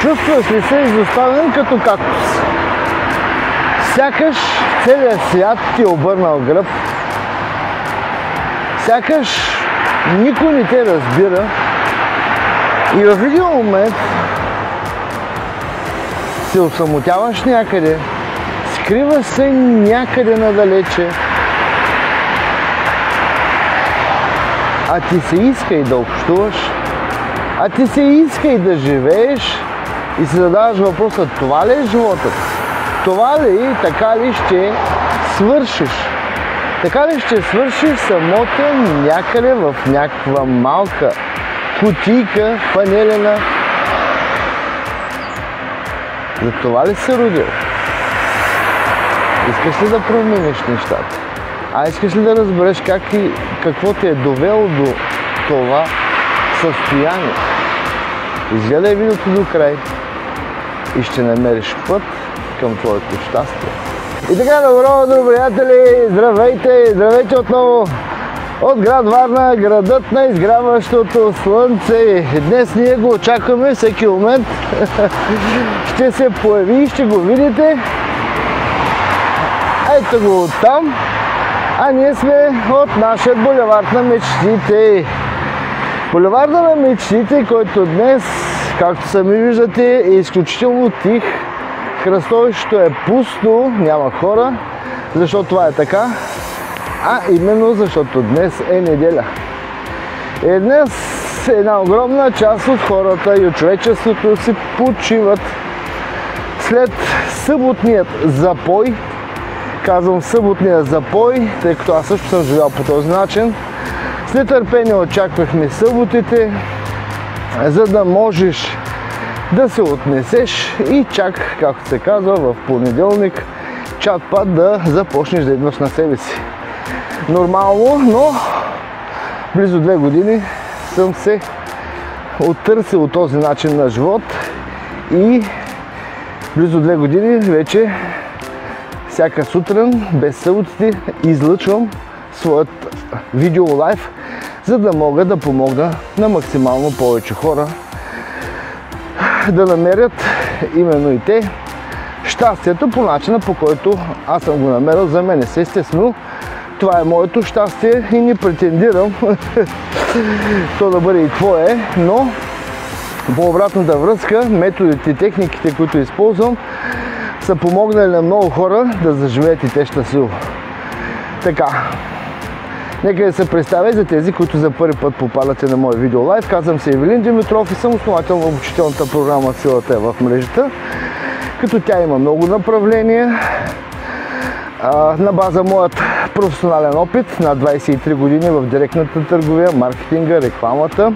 Чувстваш ли се изоставен като кактус? Сякаш целият свят ти е обърнал гръб. Сякаш никой не те разбира. И в един момент се осамотяваш някъде, скриваш се някъде надалече, а ти се иска и да общуваш, а ти се иска и да живееш и си задаваш въпроса: това ли е животът? Това ли, така ли ще свършиш? Така ли ще свършиш самотен някъде в някаква малка кутийка, панелена? За това ли се родил? Искаш ли да промениш нещата? А искаш ли да разбереш какво те е довело до това състояние? Изгледай видеото до край и ще намериш път към твоето щастие. И така, добро, приятели! Здравейте! Здравейте отново от град Варна, градът на изгряващото слънце. Днес ние го очакваме всеки момент. Ще се появи и ще го видите. Ето го оттам. А ние сме от нашия булевард на мечтите. Булеварда на мечтите, който днес, както сами виждате, е изключително тих. Кръстовището е пусто, няма хора. Защо това е така? А именно защото днес е неделя. И днес една огромна част от хората и от човечеството си почиват след съботният запой. Казвам съботния запой, тъй като аз също съм живял по този начин. С нетърпение очаквахме съботите, за да можеш да се отнесеш и чак, както се казва, в понеделник чат-пат да започнеш да идваш на себе си. Нормално, но близо 2 години съм се оттърсил от този начин на живот и близо 2 години вече всяка сутрин, без съботите, излъчвам своят видео лайв, за да мога да помогна на максимално повече хора да намерят именно и те щастието по начина, по който аз съм го намерил за мен. Естествено, това е моето щастие и не претендирам то да бъде и твое, но по обратната връзка, методите и техниките, които използвам, са помогнали на много хора да заживеят и те щастливо. Така, нека да се представя за тези, които за първи път попадате на мой видео лайв. Казвам се Евелин Димитров и съм основател на обучителната програма "Силата е в мрежата", като тя има много направления. На база моят професионален опит на 23 години в директната търговия, маркетинга, рекламата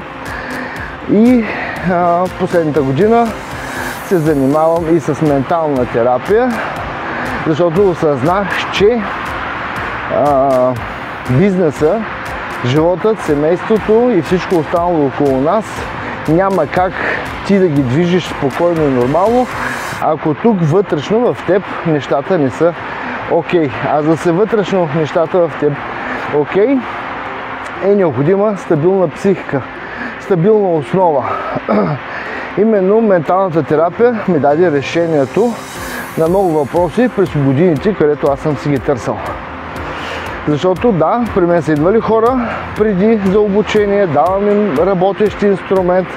и последната година се занимавам и с ментална терапия, защото осъзнах, че бизнеса, животът, семейството и всичко останало около нас няма как ти да ги движиш спокойно и нормално, ако тук вътрешно в теб нещата не са окей. А за да се вътрешно нещата в теб окей, е необходима стабилна психика, стабилна основа. Именно менталната терапия ми даде решението на много въпроси през годините, където аз съм си ги търсил. Защото да, при мен са идвали хора преди за обучение, давам им работещ инструмент.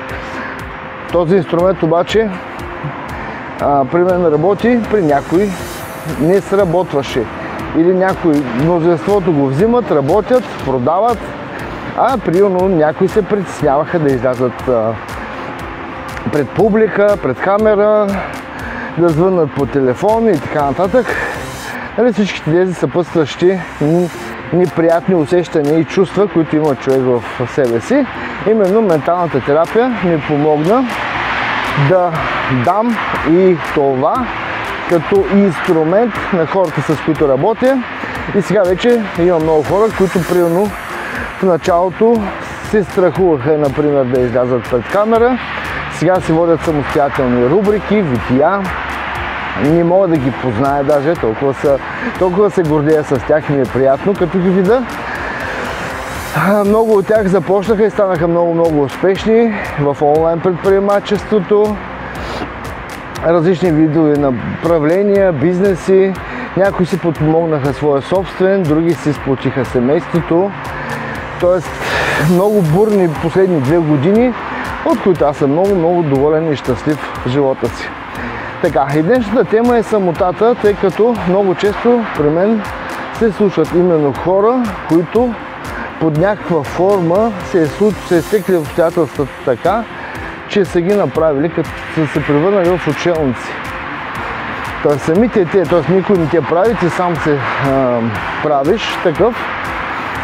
Този инструмент обаче при мен работи, при някой не сработваше. Или някои, мнозинството го взимат, работят, продават, а примерно някои се притесняваха да излязат пред публика, пред камера, да звъннат по телефон и така нататък. Нали, всичките тези съпътстващи неприятни усещания и чувства, които има човек в себе си. Именно менталната терапия ми помогна да дам и това като инструмент на хората, с които работя. И сега вече имам много хора, които примерно в началото се страхуваха, например, да излязат пред камера. Сега си водят самостоятелни рубрики, вития. Не мога да ги позная даже, толкова се гордея с тях и ми е приятно, като ги видя. Много от тях започнаха и станаха много успешни в онлайн предприемачеството. различни видове направления, бизнеси. Някои си подпомогнаха своя собствен, други си сплотиха семейството. Тоест много бурни последни 2 години, от които аз съм много доволен и щастлив в живота си. Така, и днешната тема е самотата, тъй като много често при мен се случват именно хора, които под някаква форма се е стекли обстоятелствата така, че са ги направили, като са се превърнали в отшелници. Тоест самите те, никой не те прави, ти сам се правиш такъв.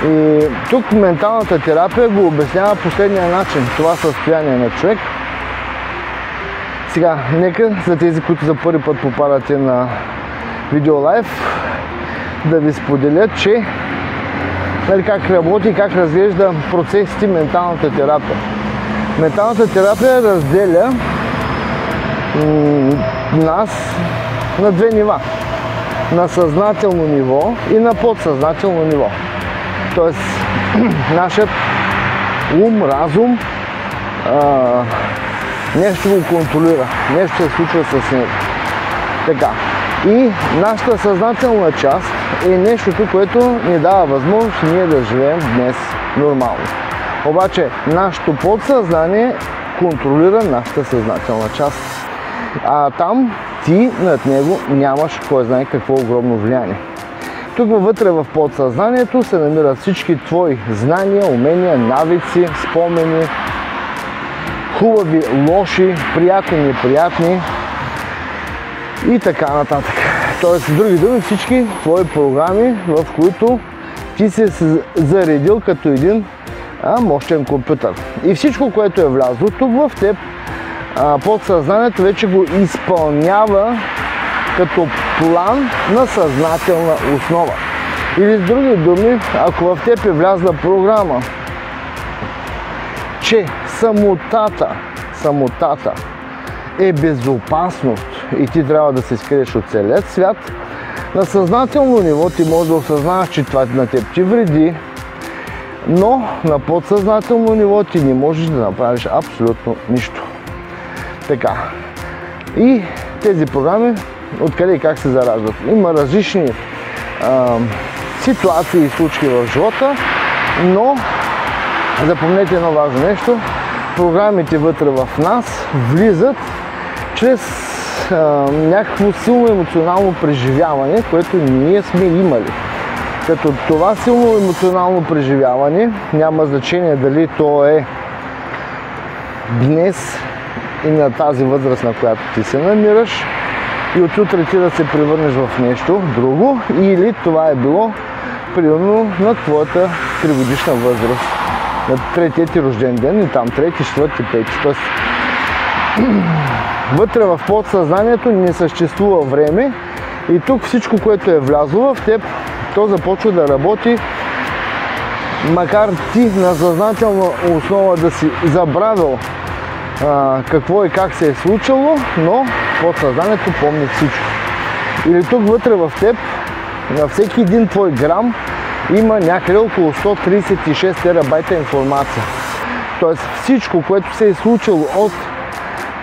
И тук менталната терапия го обяснява последния начин, това състояние на човек. Сега, нека за тези, които за първи път попадате на видеолайв, да ви споделя, че как работи и как разглежда процесите менталната терапия. Менталната терапия разделя нас на 2 нива. На съзнателно ниво и на подсъзнателно ниво. Тоест, нашият ум, разум, нещо го контролира, нещо се случва с него. Така. И нашата съзнателна част е нещото, което ни дава възможност ние да живеем днес нормално. Обаче, нашето подсъзнание контролира нашата съзнателна част. А там ти над него нямаш кой знае какво огромно влияние. Тук вътре в подсъзнанието се намират всички твои знания, умения, навици, спомени, хубави, лоши, приятни, неприятни и така нататък. Тоест, с други думи, всички твои програми, в които ти си се заредил като един мощен компютър. И всичко, което е влязло тук в теб, подсъзнанието вече го изпълнява като план на съзнателна основа. Или с други думи, ако в теб е влязла програма, че самотата е безопасност и ти трябва да се скриеш от целият свят, на съзнателно ниво ти можеш да осъзнаваш, че това на теб ти вреди, но на подсъзнателно ниво ти не можеш да направиш абсолютно нищо. Така. И тези програми откъде и как се зараждат. Има различни ситуации и случки в живота, но запомнете едно важно нещо. Програмите вътре в нас влизат чрез някакво силно емоционално преживяване, което ние сме имали. Като това силно емоционално преживяване няма значение дали то е днес и на тази възраст, на която ти се намираш, и отутре ти да се превърнеш в нещо друго, или това е било примерно на твоята 3-годишна възраст, на 3-тия ти рожден ден и там 3-ти, 4-ти, 5-ти. Тоест, вътре в подсъзнанието не съществува време и тук всичко, което е влязло в теб, то започва да работи, макар ти на съзнателна основа да си забравил какво и как се е случило, но подсъзнанието помни всичко. Или тук вътре в теб, на всеки един твой грам, има някъде около 136 терабайта информация. Тоест всичко, което се е случило от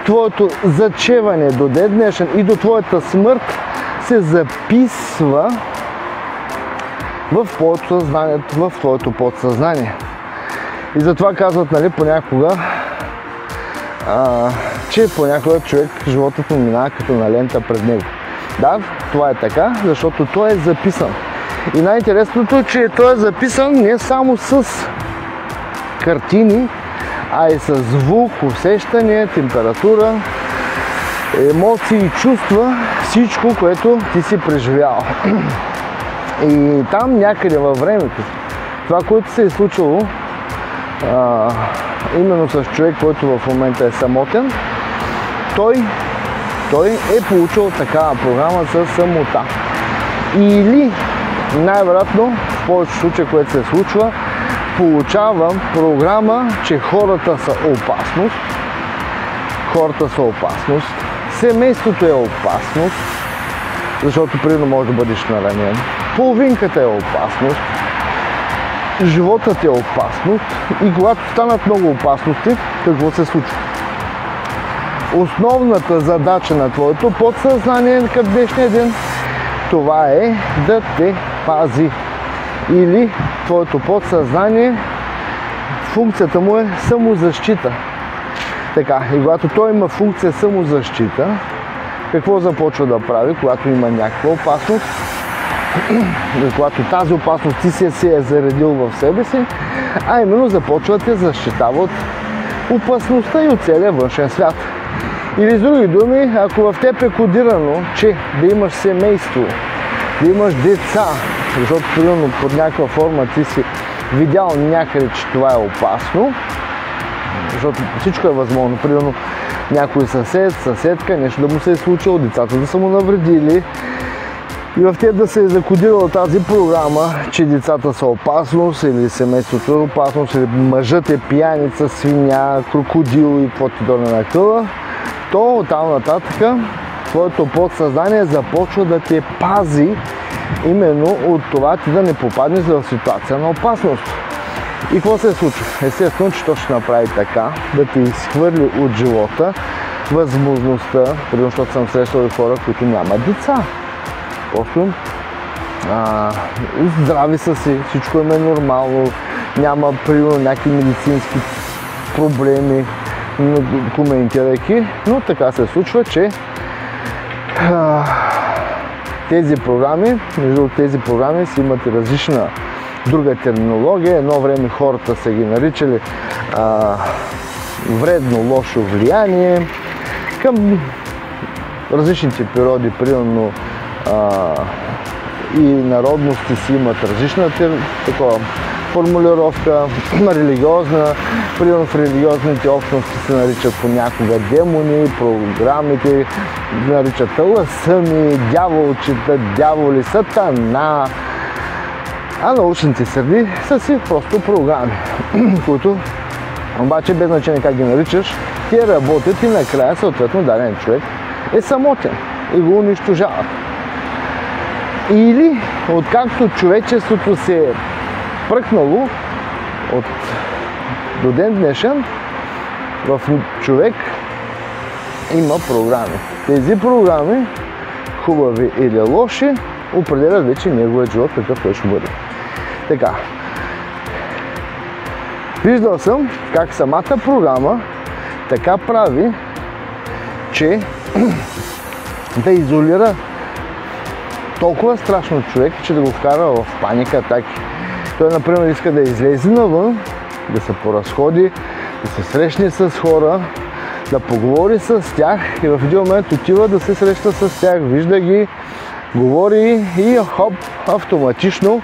твоето зачеване до ден днешен и до твоята смърт, се записва в подсъзнанието, в твоето подсъзнание. И затова казват, нали, понякога, че понякога човек, животът му минава като на лента пред него. Да, това е така, защото той е записан. И най-интересното е, че той е записан не само с картини, а и с звук, усещане, температура, емоции, чувства, всичко, което ти си преживял. И там някъде във времето, това, което се е случило, именно с човек, който в момента е самотен, той е получил такава програма за самота. Или най-вероятно, в повечето случаи, което се случва, получавам програма, че хората са опасност, семейството е опасност, защото примерно може да бъдеш наранен, половинката е опасност, животът е опасност и когато станат много опасности, какво се случва? основната задача на твоето подсъзнание към днешния ден, това е да те пази. Или твоето подсъзнание, функцията му е самозащита. Така, и когато той има функция самозащита, какво започва да прави, когато има някаква опасност? Когато тази опасност ти се е заредил в себе си, а именно започва да те защитава от опасността и от целия външен свят. Или с други думи, ако в теб е кодирано, че да имаш семейство, да имаш деца, защото примерно под някаква форма ти си видял някъде, че това е опасно, защото всичко е възможно, примерно някой съсед, съседка, нещо да му се е случило, децата да са му навредили и в теб да се е закодирала тази програма, че децата са опасност или семейството е опасност, или мъжът е пияница, свиня, крокодил и каквото ти дойде на къла, то оттам нататък твоето подсъзнание започва да те пази именно от това ти да не попаднеш в ситуация на опасност. И какво се случва? Естествено, че то ще направи така, да те изхвърли от живота възможността, защото съм срещал и хора, които нямат деца. Просто здрави са си, всичко им е нормално, няма примерно някакви медицински проблеми, коментирайки, но така се случва, че тези програми, между тези програми си имат различна друга терминология. Едно време хората са ги наричали вредно, лошо влияние. Към различните природи, примерно и народности си имат различна такова формулировка, религиозна. Примерно в религиозните общности се наричат понякога демони, програмите наричат лъсъми, дяволчета, дяволи, сатана. А научните среди са си просто програми, които обаче без значение как ги наричаш, те работят и накрая съответно даден човек е самотен и го унищожават. Или откакто човечеството се е пръкнало до ден днешен, в човек има програми. Тези програми, хубави или лоши, определят вече неговия живот, какъв той ще бъде. Така. Виждал съм как самата програма така прави, че да изолира толкова страшно човек, че да го вкара в паника атаки. Той, например, иска да излезе навън, да се поразходи, да се срещне с хора, да поговори с тях и в един момент отива да се среща с тях, вижда ги, говори и хоп, автоматично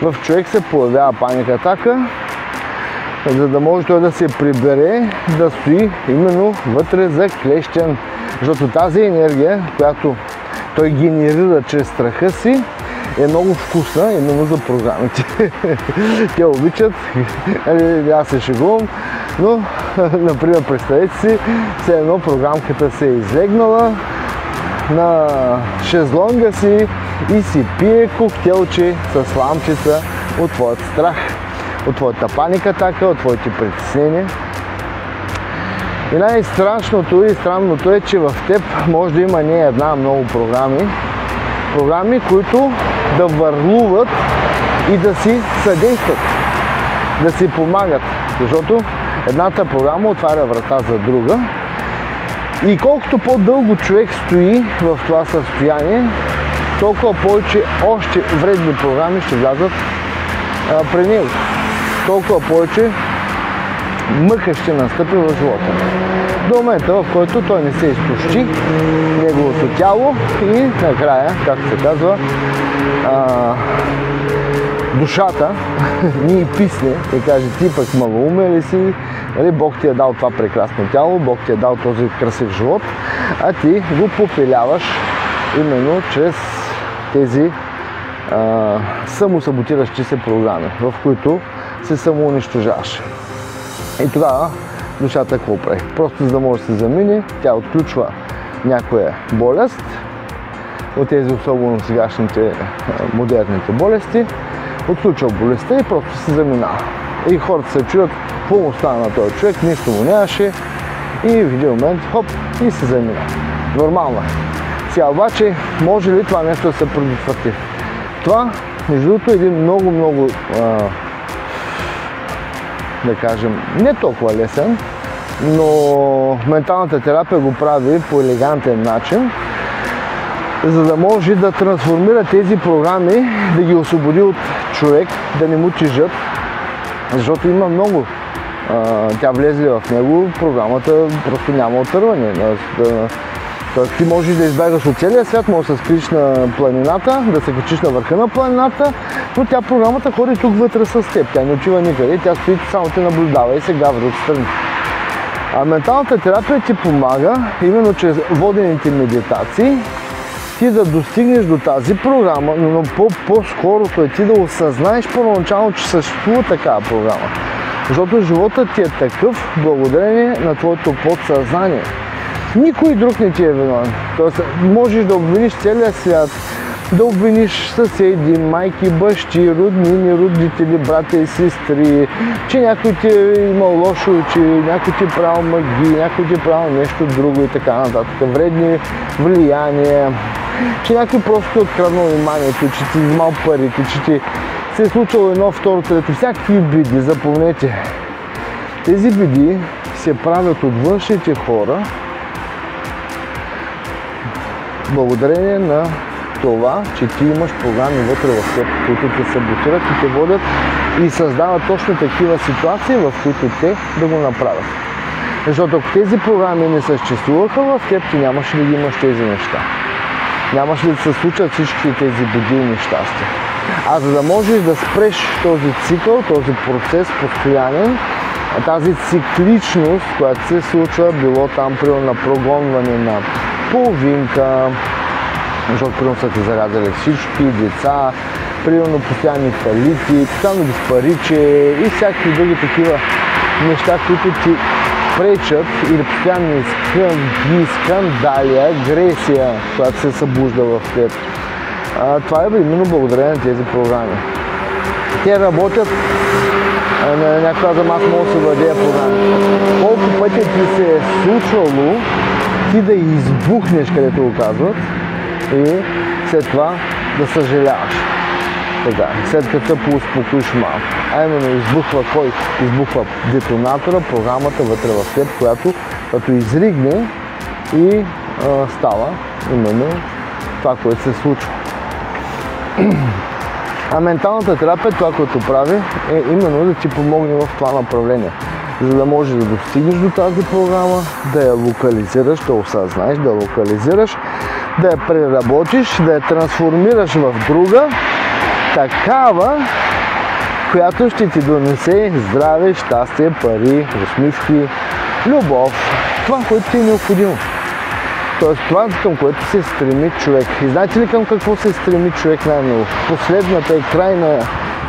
в човек се появява паника атака, за да може той да се прибере, да стои именно вътре заклещен. Защото тази енергия, която той генерира чрез страха си, е много вкусна именно за програмите. Те обичат, аз се шегувам, но, например, представете си, все едно програмката се е излегнала на шезлонга си и си пие коктейлче с ламчица от твоят страх, от твоята паника атака, от твоите притеснения. И най-страшното и странното е, че в теб може да има не една, а много програми, които да върлуват и да си съдействат, да си помагат, защото едната програма отваря врата за друга и колкото по-дълго човек стои в това състояние, толкова повече още вредни програми ще влязат при него. Толкова повече мъка ще настъпи в живота. До момента, в който той не се изтощи неговото тяло и накрая, както се казва, душата ни писне и каже: ти пък малоуме ли си, Бог ти е дал това прекрасно тяло, Бог ти е дал този красив живот, а ти го попиляваш именно чрез тези самосаботиращи се програми, в които се самоунищожаваш. И тогава душата какво прави? Просто за да може да се замине, тя отключва някоя болест, от тези особено сегашните модерните болести, отключва болестта и просто се заминава. И хората се чуят, какво му стана на този човек, нищо му нямаше и в един момент, хоп, и се замина. Нормално е. Сега обаче, може ли това нещо да се предотврати? Това, между другото, е един много, да кажем, не толкова лесен, но менталната терапия го прави по елегантен начин, за да може да трансформира тези програми, да ги освободи от човек, да не му тежат, защото има много. Тя влезе в него, програмата просто няма отърване. Тоест ти можеш да избягаш от целия свят, можеш да се скриш на планината, да се качиш на върха на планината, но тя програмата ходи тук вътре с теб, тя не отива никъде, тя стои, само те наблюдава и се гаври отстрани. А менталната терапия ти помага, именно чрез водените медитации, ти да достигнеш до тази програма, но по-скорото е ти да осъзнаеш първоначално, че съществува такава програма. Защото животът ти е такъв благодарение на твоето подсъзнание. Никой друг не ти е виновен. Тоест, можеш да обвиниш целия свят, да обвиниш съседи, майки, бащи, роднини, родители, братя и сестри, че някой ти е имал лошо очи, някой ти е правил магии, някой ти е правил нещо друго и така нататък. Вредни влияния, че някой просто ти е откраднал вниманието, че ти взимал парите, че ти се е случило едно, второ, трето, всякакви биди, запомнете. Тези биди се правят от външните хора, благодарение на това, че ти имаш програми вътре в теб, които те саботират и те водят и създават точно такива ситуации, в които те да го направят. Защото ако тези програми не съществуваха в теб, ти нямаше да ги имаш тези неща. Нямаше да се случат всички тези биди и нещастия. А за да можеш да спреш този цикъл, този процес постоянен, тази цикличност, която се случва, било там примерно на прогонване на половинка, защото примерно са ти зарязали всички деца, примерно постоянни фалити, постоянно безпариче и всякакви други такива неща, които ти пречат, или постоянни скандали, агресия, която се събужда в теб. Това е именно благодарение на тези програми. Те работят, някой каза, аз мога да си владея програми. Колко пъти ти се е случвало ти да избухнеш, където го казват, и след това да съжаляваш. Така, след като се поуспокоиш малко. А именно избухва кой? Избухва детонатора, програмата вътре в теб, която като изригне и става именно това, което се случва. А менталната терапия, това, което прави, е именно да ти помогне в това направление. За да можеш да достигнеш до тази програма, да я локализираш, да осъзнаеш, да я локализираш, да я преработиш, да я трансформираш в друга, такава, която ще ти донесе здраве, щастие, пари, усмивки, любов, това, което ти е необходимо. Тоест това, към което се стреми човек. И знаете ли към какво се стреми човек най-много? Последната и крайна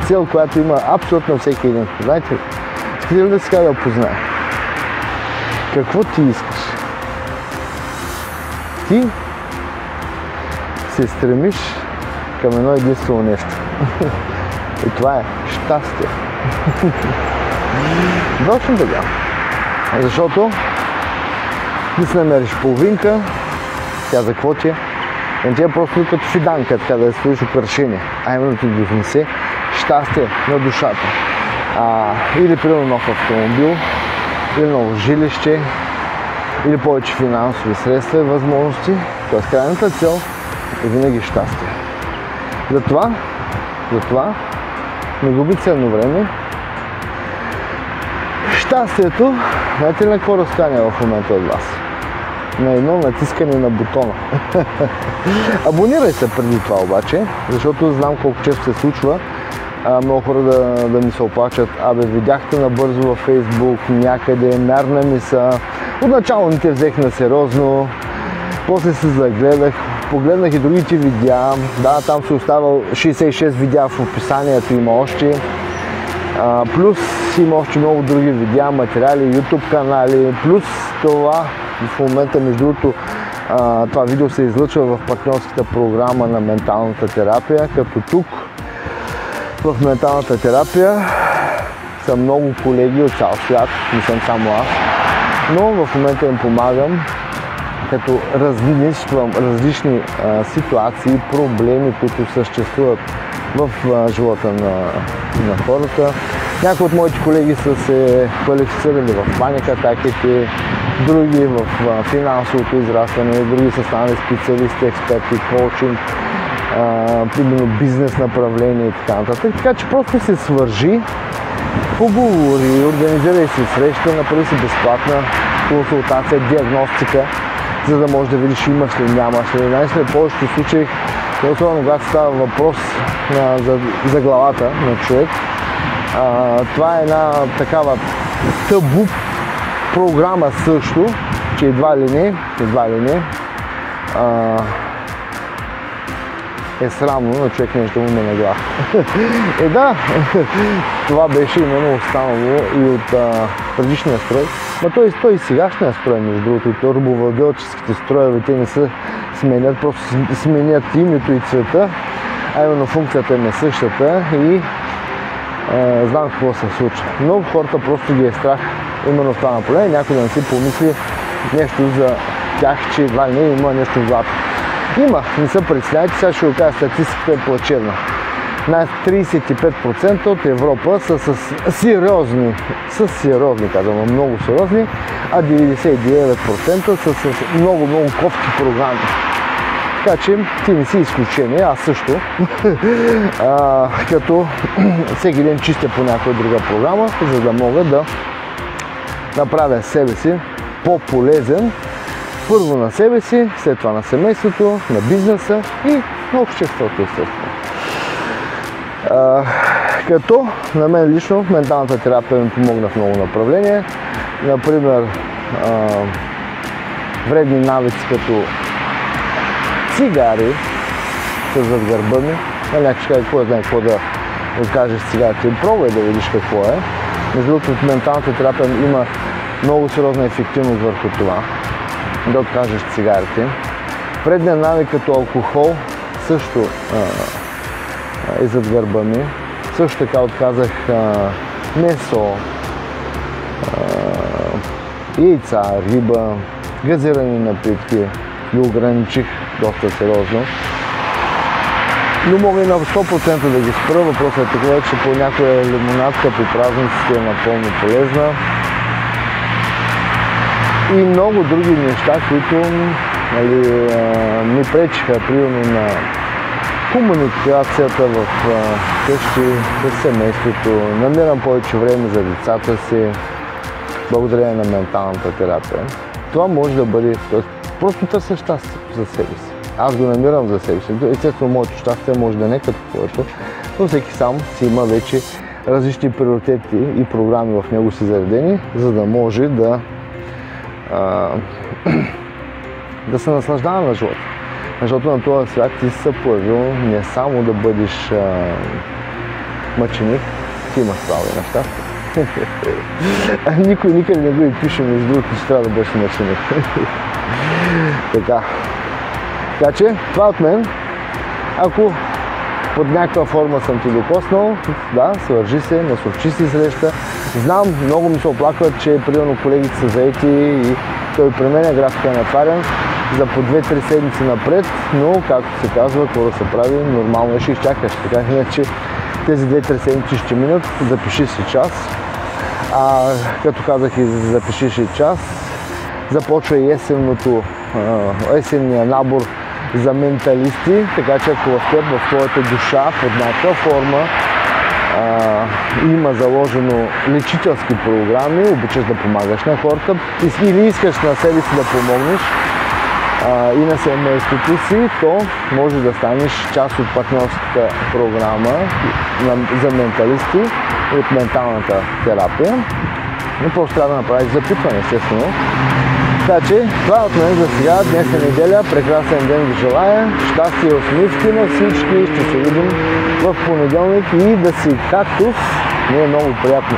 цел, която има абсолютно всеки един. Знаете ли? Искате ли да сега да познае? Какво ти искаш? Ти се стремиш към едно единствено нещо. И това е щастие. Точно така. Защото ти си намериш половинка, тя за какво ти е? Не ти е просто като фиданка, така да стоиш украшение, а именно ти донесе щастие на душата. Или примерно нов автомобил, или ново жилище, или повече финансови средства и възможности. Тоест крайната цел е винаги щастие. Затова не губи ценно време. Щастието, знаете ли на какво разстояние в момента от вас? На едно натискане на бутона. Абонирай се преди това обаче, защото знам колко често се случва много хора да ми се оплачат. Видяхте набързо във Фейсбук, някъде, мярна ми са. Отначало не те взех на сериозно, после се загледах, погледнах и другите видеа. Да, там се оставал 66 видеа в описанието, има още. Плюс има още много други видеа, материали, YouTube канали. Плюс това, в момента между другото, това видео се излъчва в партньорската програма на менталната терапия, като тук в менталната терапия са много колеги от цял свят, не съм само аз. но в момента им помагам, като разнищвам различни ситуации, проблеми, които съществуват в живота на хората. Някои от моите колеги са се квалифицирали в паника атаките, други в финансовото израстване, други са станали специалисти, експерти, коучинг, примерно бизнес направление и така нататък. Така че просто се свържи, поговори, организирай си среща, направи си безплатна консултация, диагностика, за да можеш да видиш имаш ли, нямаш ли. Най-след повечето случаи, особено когато става въпрос за главата на човек, това е една такава табу програма също, че едва ли не е срамно на човек нещо му на глава. Да, това беше именно останало и от предишния строй. Но той и сегашния строй, между другото, турбовъгълческите строеве, те не се сменят, просто сменят името и цвета, а именно функцията е същата и знам какво се случва. Много хората просто ги е страх именно в това направление, някой да не си помисли нещо за тях, че едва ли не има нещо злато. Има, не се притеснявайте, сега ще го кажа, статистиката е плачевна. Над 35% от Европа са сериозни, казвам, много сериозни, а 99% са с много кофти програми. Така че ти не си изключение, аз също, като всеки ден чистя по някоя друга програма, за да мога да направя себе си по-полезен, първо на себе си, след това на семейството, на бизнеса и на обществото, естествено. Като на мен лично менталната терапия ми помогна в много направления. Например, вредни навици като цигари са зад гърба ми. Някой ще каже, какво знае какво да откажеш цигарите. Пробвай да видиш какво е. Между другото, менталната терапия има много сериозна ефективност върху това, да откажеш цигарите. Вредният навик като алкохол също е зад гърба ми. Също така отказах месо, яйца, риба, газирани напитки. Ги ограничих доста сериозно. Но мога и на 100% да ги спра. Въпросът е такова, че по някоя лимонадка при празниците е напълно полезна. И много други неща, които ми пречиха примерно на комуникацията в къщи, с семейството. Намирам повече време за децата си, благодарение на менталната терапия. Това може да бъде, просто търся щастие за себе си. Аз го намирам за себе си. Естествено, моето щастие може да не е като твоето, но всеки сам си има вече различни приоритети и програми в него си заредени, за да може да се наслаждава на живота. Защото на този свят ти си се появил не само да бъдеш мъченик, ти имаш право и на щастие. Никой никъде не го и пише, между другото, че трябва да бъдеш мъченик. Така че, това от мен. Ако под някаква форма съм ти докоснал, да, свържи се, насочи си среща. Знам, много ми се оплакват, че примерно колегите са заети и той при мен графика е натварен за по 2-3 седмици напред, но както се казва, какво да се прави, нормално ще изчакаш. Така иначе тези 2-3 седмици ще минат, запиши си час. Като казах и запиши си час, започва и есенния набор за менталисти, така че ако в теб, в твоята душа, под някаква форма има заложено лечителски програми, обичаш да помагаш на хората или искаш на себе си да помогнеш и на семейството си, то може да станеш част от партньорската програма за менталисти от менталната терапия. Но просто трябва да направиш запитване, естествено. Така че, това е от мен за сега. Днес е неделя. Прекрасен ден ви желая. Щастие и усмивки на всички. Ще се видим в понеделник и да си кактус. Не е много приятно.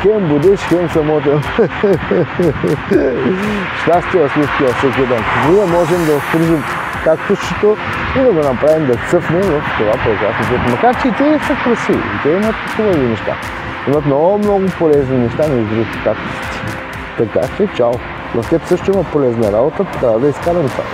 Хем будеш, хем самотен. Щастие и усмивки на всеки ден. Ние можем да обслужим кактусчето и да го направим да цъфне в това прекрасно свет. Макар че и те са красиви. Те имат хубави неща. Имат много полезни неща, между другото кактусите. Така че, чао! На теб също има полезна работа, трябва да изкарам това.